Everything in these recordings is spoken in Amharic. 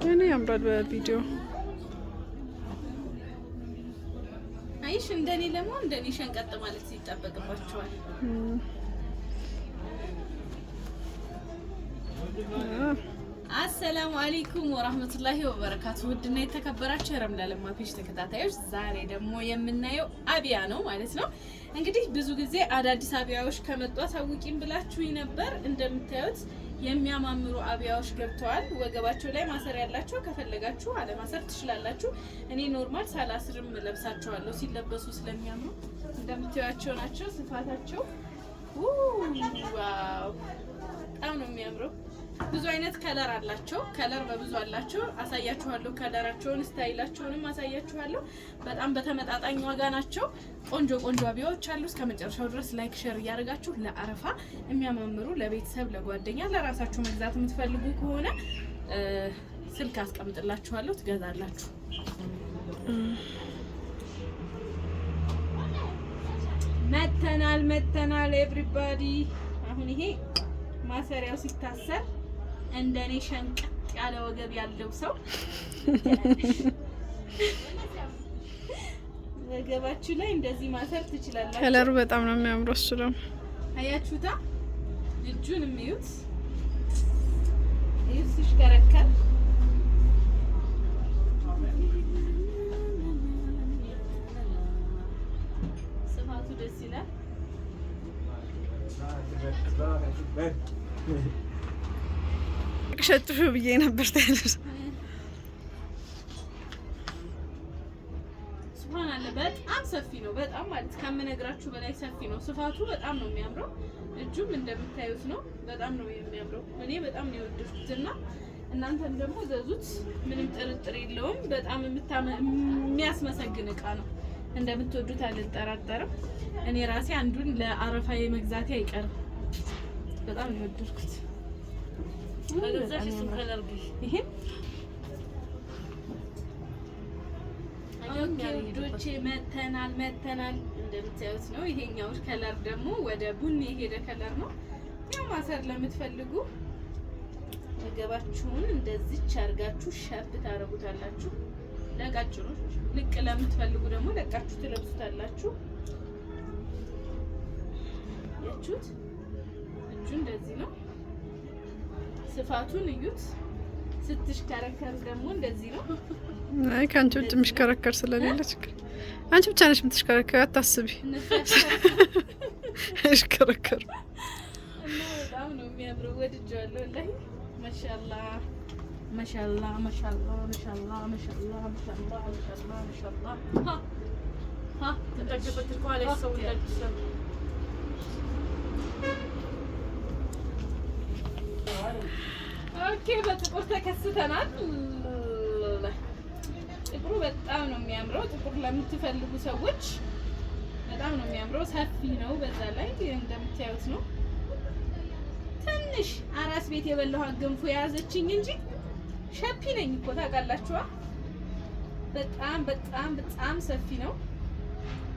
እኔ ያምራል በቪዲዮ አይሽ እንደኔ ለምን እንደኔ ሸንቀጥ ማለት ይጠበቅባቸዋል። አሰላሙ አለይኩም ወራህመቱላሂ ወበረካቱ። ውድና የተከበራችሁ የረምዳለማ ፔጅ ተከታታዮች ዛሬ ደግሞ የምናየው አቢያ ነው ማለት ነው። እንግዲህ ብዙ ጊዜ አዳዲስ አቢያዎች ከመጡ አሳውቂኝ ብላችሁኝ ነበር። እንደምታዩት የሚያማምሩ አቢያዎች ገብተዋል። ወገባቸው ላይ ማሰሪያ ያላቸው ከፈለጋችሁ አለ ማሰር ትችላላችሁ። እኔ ኖርማል ሳላስርም ለብሳቸዋለሁ ሲለበሱ ስለሚያምሩ እንደምታዩቸው ናቸው። ስፋታቸው ዋው በጣም ነው የሚያምረው። ብዙ አይነት ከለር አላቸው። ከለር በብዙ አላቸው። አሳያችኋለሁ። ከለራቸውን ስታይላቸውንም አሳያችኋለሁ። በጣም በተመጣጣኝ ዋጋ ናቸው። ቆንጆ ቆንጆ አቢያዎች አሉ። እስከ መጨረሻው ድረስ ላይክ ሼር እያደረጋችሁ ለአረፋ የሚያማምሩ ለቤተሰብ፣ ለጓደኛ፣ ለራሳችሁ መግዛት የምትፈልጉ ከሆነ ስልክ አስቀምጥላችኋለሁ፣ ትገዛላችሁ። መተናል ኤቭሪባዲ። አሁን ይሄ ማሰሪያው ሲታሰር እንደኔ ሸንቀጥ ያለ ወገብ ያለው ሰው ወገባችሁ ላይ እንደዚህ ማሰር ትችላላችሁ። ከለሩ በጣም ነው የሚያምረው። እሱ ደግሞ አያችሁታ። እጁን የሚዩት ሲሽከረከር ስፋቱ ደስ ይላል። ሸጥሹ ብዬ ነበር ታለሽ። ሱብሃንአላህ በጣም ሰፊ ነው። በጣም ማለት ከምነግራችሁ በላይ ሰፊ ነው። ስፋቱ በጣም ነው የሚያምረው። እጁም እንደምታዩት ነው። በጣም ነው የሚያምረው። እኔ በጣም ነው የወደድኩትና እናንተም ደግሞ ዘዙት። ምንም ጥርጥር የለውም። በጣም የሚያስመሰግን እቃ ነው። እንደምትወዱት አልጠራጠርም። እኔ ራሴ አንዱን ለአረፋዬ መግዛቴ አይቀርም። በጣም ነው የወደድኩት። ከገዛሽ እሱን ከለር ግዢ። ይሄ ኦኬ መተናል እንደምታዩት ነው። ይሄኛው ከለር ደግሞ ወደ ቡኒ የሄደ ከለር ነው። ያው ማሰር ለምትፈልጉ ወገባችሁን እንደዚች አርጋችሁ ሸብ ታረጉታላችሁ። ለቃጭኖች ልቅ ለምትፈልጉ ደግሞ ለቃችሁ ትለብሱታላችሁ። ያችሁት እጁ እንደዚህ ነው። ስፋቱን እዩት። ስትሽከረከር ደግሞ እንደዚህ ነው። አይ ካንቺ ውጭ የሚሽከረከር ስለሌለ ችግር አንቺ ብቻ ነሽ የምትሽከረከር። አታስቢ። እሽከረከር እና በጣም ነው የሚያምረው። ወድጄዋለሁ ወላሂ። ማሻአላህ ተጠቅበት ቋለ ሰው ይላል። ኦኬ በጥቁር ተከስተናል። ጥቁሩ በጣም ነው የሚያምረው። ጥቁር ለምትፈልጉ ሰዎች በጣም ነው የሚያምረው። ሰፊ ነው። በዛ ላይ እንደምታዩት ነው። ትንሽ አራስ ቤት የበላኋት ገንፎ የያዘችኝ እንጂ ሸፒ ነኝ እኮ ታውቃላችሁ። በጣም ሰፊ ነው።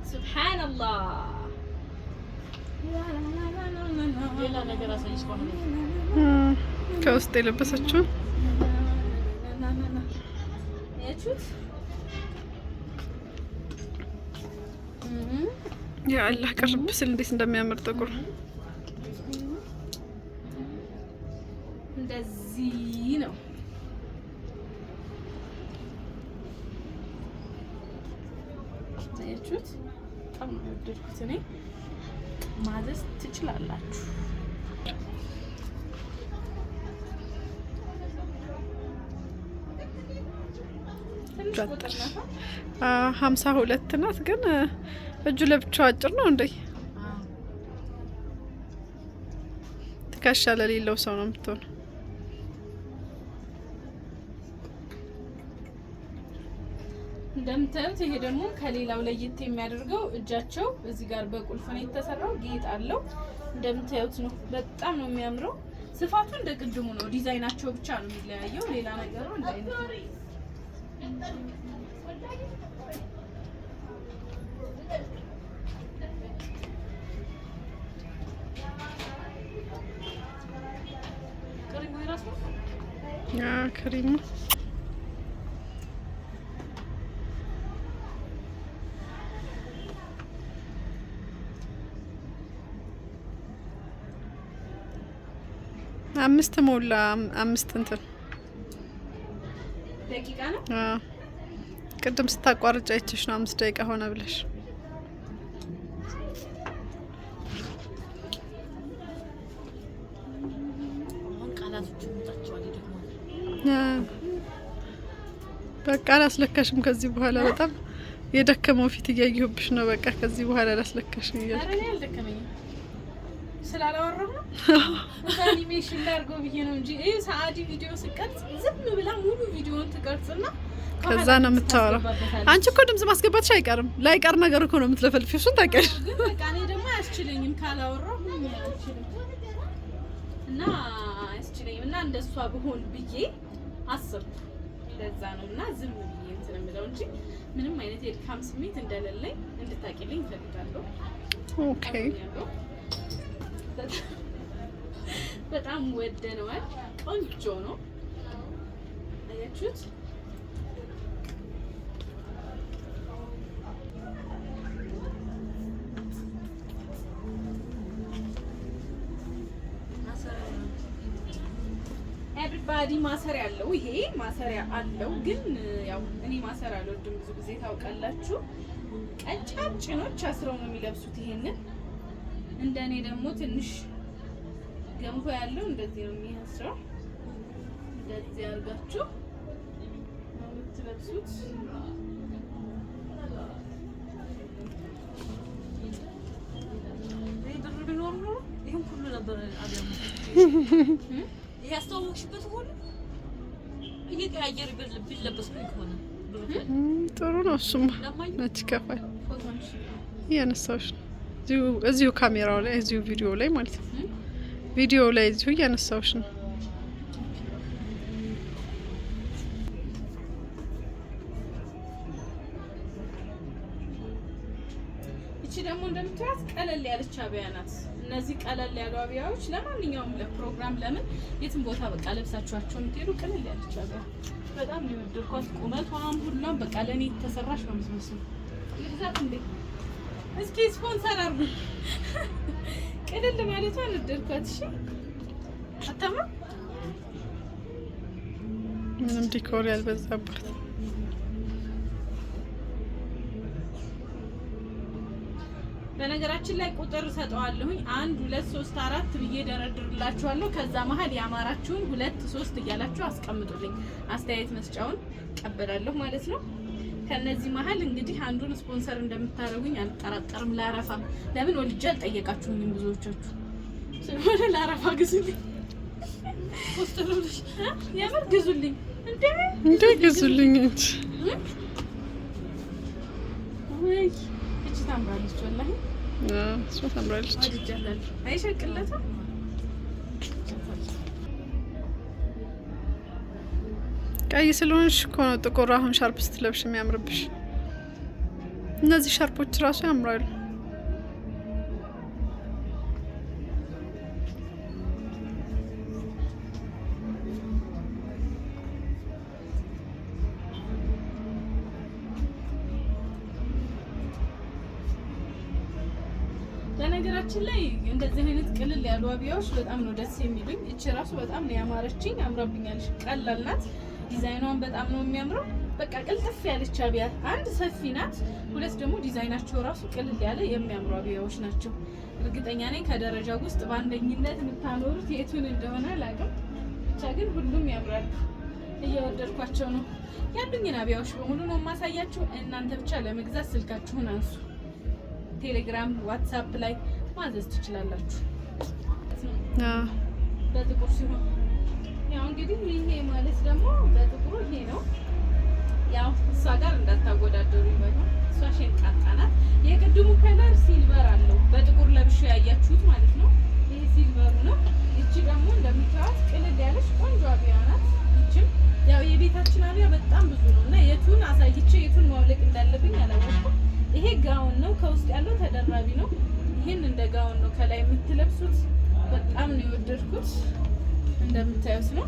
ሱብሃንአላህ። ሌላ ነገር አሳይሽ ከውስጥ የለበሰችው ያችሁት ያ አላህ ቅርብ ስል እንዴት እንደሚያምር ጥቁር እንደዚህ ነው። ያችሁት በጣም ነው የወደድኩት እኔ። ማዘዝ ትችላላችሁ። ቁጥር 52 ናት። ግን እጁ ለብቻው አጭር ነው እንዴ? ትከሻ ለሌለው ሰው ነው የምትሆነው። እንደምታዩት ይሄ ደግሞ ከሌላው ለየት የሚያደርገው እጃቸው እዚህ ጋር በቁልፍ ነው የተሰራው። ጌጥ አለው። እንደምታዩት ነው። በጣም ነው የሚያምረው። ስፋቱ እንደ ቅድሙ ነው። ዲዛይናቸው ብቻ ነው የሚለያየው። ሌላ ነገሩ እንዳይነት ያ ክሪም አምስት ሞላ 5 እንትን ደቂቃ ነው። ቅድም ስታቋርጫ አይተሽ ነው 5 ደቂቃ ሆነ ብለሽ። በቃ አላስለካሽም ከዚህ በኋላ በጣም የደከመው ፊት እያየሁብሽ ነው። በቃ ከዚህ በኋላ አላስለካሽም እያልኩ አረ እኔ አልደከመኝም ስላላወራሁ ነው። አኒሜሽን ላድርገው ብዬ ነው እንጂ ሰዓዲ ቪዲዮ ስቀርጽ ዝም ብላ ሙሉ ቪዲዮውን ትቀርጽና ከዛ ነው የምታወራው። አንቺ እኮ ድምጽ ማስገባትሽ አይቀርም ላይቀር ነገር እኮ ነው የምትለፈልፊው። እሱን ታውቂያለሽ። ግን በቃ እኔ ደግሞ አያስችለኝም ካላወራሁ አልችልም እና አያስችለኝም እና እንደሷ ብሆን ብዬ አስብኩ። ለዛ ነው እና ዝም ብዬ እንትን የምለው እንጂ ምንም አይነት የድካም ስሜት እንደሌለኝ እንድታቂልኝ እፈልጋለሁ። ኦኬ በጣም ወደነዋል። ቆንጆ ነው። አያችሁት? ኤቭሪባዲ ማሰሪያ አለው። ይሄ ማሰሪያ አለው፣ ግን ያው እኔ ማሰሪያ አልወድም ብዙ ጊዜ ታውቃላችሁ። ቀጫጭኖች አስረው ነው የሚለብሱት ይሄንን። እንደኔ ደግሞ ትንሽ ገንፎ ያለው እንደዚህ ነው የሚያስረው። እንደዚህ አድርጋችሁ ነው የምትለብሱት። ብር ቢኖር ነው ይሄን ሁሉ ነበር አብያም ያስተዋወቅሽበት ሆነ እየቀያየር ቢለበስ ነው ይሆነ ጥሩ ነው። እሱማ ነጭ ከፋይ እያነሳሁሽ ነው እዚሁ ካሜራው ላይ እዚሁ ቪዲዮ ላይ ማለት ነው። ቪዲዮ ላይ እዚሁ እያነሳሁሽ ነው። እቺ ደግሞ እንደምታዩት ቀለል ያለች አብያ ናት። እነዚህ ቀለል ያሉ አብያዎች ለማንኛውም ለፕሮግራም ለምን የትም ቦታ በቃ ለብሳችኋቸው የምትሄዱ ቀለል ያለች አብያ በጣም ነው የወደድኳት። ቁመቷም ሁሉም በቃ ለኔ ተሰራሽ ነው የምትመስለው። ልግዛት እንዴ? እስኪ ስፖንሰር አድርጉ። ቀለል ማለቷን ወደድኳት። እሺ አታማ ምንም ዲኮር ያልበዛባት በነገራችን ላይ ቁጥር ሰጠዋለሁኝ 1 2 3 4 ብዬ ደረድርላችኋለሁ። ከዛ መሀል ያማራችሁን 2 3 እያላችሁ አስቀምጡልኝ። አስተያየት መስጫውን ቀበላለሁ ማለት ነው። ከነዚህ መሀል እንግዲህ አንዱን ስፖንሰር እንደምታረጉኝ አልጠራጠርም። ላረፋ ለምን ወልጄ አልጠየቃችሁኝም ብዙዎቻችሁ። ስለሆነ ላረፋ ግዙልኝ፣ ወስተሉልሽ የምር ግዙልኝ። እንዴ ግዙልኝ እንጂ ወይ እቺ ታምራለች ወላሂ። እሷ ታምራለች። አይሸቅለትም። ቀይ ስለሆንሽ እኮ ነው ጥቁር አሁን ሻርፕ ስትለብሽ የሚያምርብሽ። እነዚህ ሻርፖች ራሱ ያምራሉ። በነገራችን ላይ እንደዚህ አይነት ቅልል ያሉ አብያዎች በጣም ነው ደስ የሚሉኝ። እቺ ራሱ በጣም ነው ያማረችኝ፣ አምራብኛለች። ቀላል ናት፣ ዲዛይኗን በጣም ነው የሚያምረው። በቃ ቅልጥፍ ያለች አብያ፣ አንድ ሰፊ ናት፣ ሁለት ደግሞ ዲዛይናቸው ራሱ ቅልል ያለ የሚያምሩ አብያዎች ናቸው። እርግጠኛ ነኝ ከደረጃው ውስጥ በአንደኝነት የምታኖሩት የቱን እንደሆነ አላውቅም፣ ብቻ ግን ሁሉም ያምራሉ። እየወደድኳቸው ነው። ያሉኝን አብያዎች በሙሉ ነው የማሳያችሁ። እናንተ ብቻ ለመግዛት ስልካችሁን አንሱ። ቴሌግራም፣ ዋትስአፕ ላይ ማዘዝ ትችላላችሁ። በጥቁር ሲሆን ያው እንግዲህ ይሄ ማለት ደግሞ በጥቁሩ ይሄ ነው። ያው እሷ ጋር እንዳታወዳደሩ ይባል። እሷ ሸንቃጣ ናት። የቅድሙ ከለር ሲልቨር አለው በጥቁር ለብሼ ያያችሁት ማለት ነው። ይሄ ሲልቨሩ ነው። እቺ ደግሞ እንደምታዩት ቅልል ያለች ቆንጆ አብያ ናት። እቺም ያው የቤታችን አብያ በጣም ብዙ ነው እና የቱን አሳይቼ የቱን ማውለቅ እንዳለብኝ አላወቅኩም። ይሄ ጋውን ነው፣ ከውስጥ ያለው ተደራቢ ነው። ይሄን እንደ ጋውን ነው ከላይ የምትለብሱት። በጣም ነው የወደድኩት። እንደምታዩት ነው።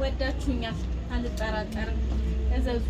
ወዳችሁኛል አልጠራጠርም። እዘዙ